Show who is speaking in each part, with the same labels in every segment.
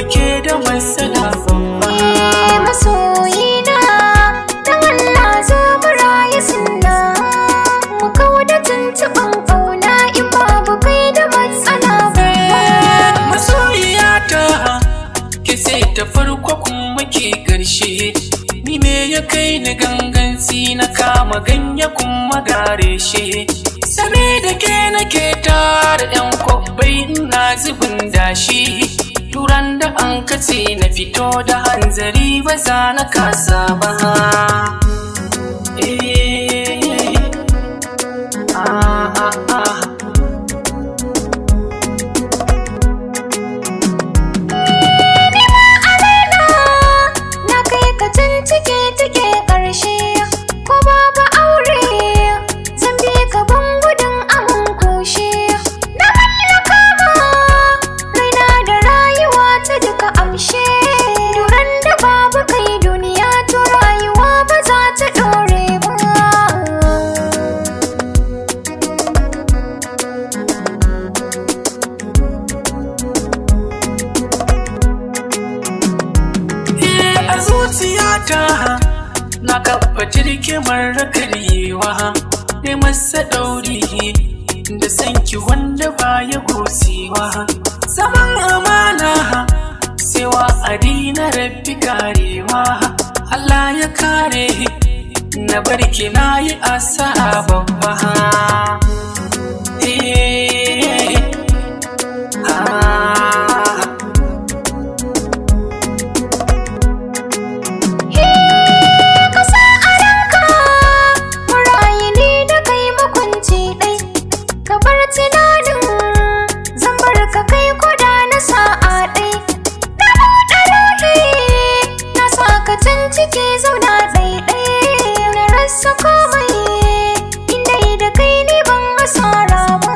Speaker 1: bike da matsala babba.
Speaker 2: Masoyina dan Allah zo mu rayu sunna, mu kauda tuntuɓan ƙauna in babu kai da matsala babba.
Speaker 1: Masoyiyata ke sai ta farko kuma ke ƙarshe, ni me ya kai ni ganganci na kama ganye kuma gare shi. Same da ke nake tara yan kwabbai ina zubin dashi, turan da an kace na fito da hanzari ba za na kasa ba. Na kafa jirgimar karyewa ne masa ɗauri da sanki wanda baya gosewa. Zaman amana sewa adina rabbi karewa, Allah ya kare na barki na yi asara babba.
Speaker 2: ciki zauna ɗaiɗai na rasa komai inda da kai ne ban asara ba.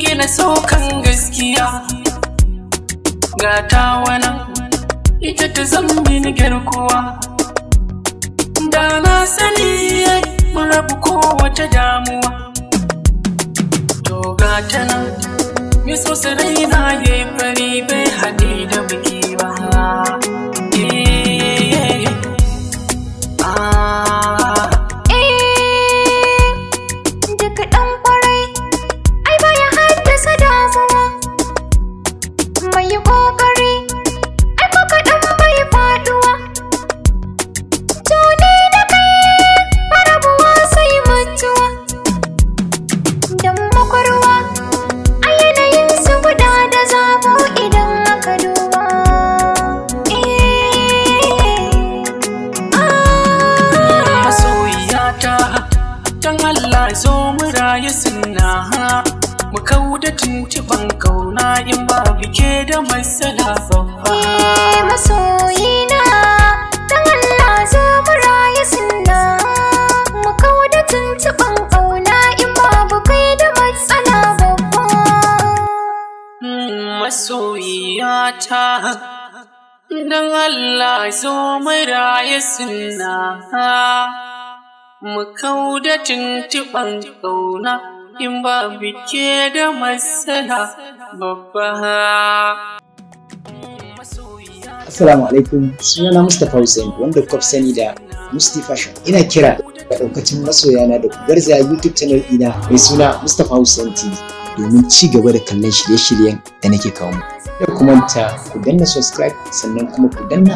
Speaker 1: Gina saukan gaskiya ga tawana ita ta zambin garkuwa, da na sani mun rabu kowace damuwa. To ga ta nan mai so sarai na yi fari bai haɗe da biki ba.
Speaker 2: Mai kokari ai ko kaɗan bai faɗuwa, to ni da kai farabuwa sai mutuwa. Dan makwarwa a yanayin su guda da zabo idan aka duba.
Speaker 1: Masoyiyata dan Allah zo mu rayu sunna, mu kauda tuntuɓan ƙauna in ba bike da matsala babba.
Speaker 2: Masoyina dan Allah zo mu rayu sunna, mu kauda tuntuɓan ƙauna in babu kai da matsala babba.
Speaker 1: Masoyiyata dan Allah zo mu rayu sunna, mu kauda tuntuɓan ƙauna in ba bike da matsala babba.
Speaker 3: Assalamu alaikum, sunana Mustapha Hussein wanda kuka sani da Musti Fashion. Ina kira ga daukacin masoyana da ku garzaya YouTube channel ɗina mai suna Mustapha Hussein TV domin ci gaba da kallon shirye-shiryen da nake kawo muku. Da ku manta ku danna subscribe sannan kuma ku danna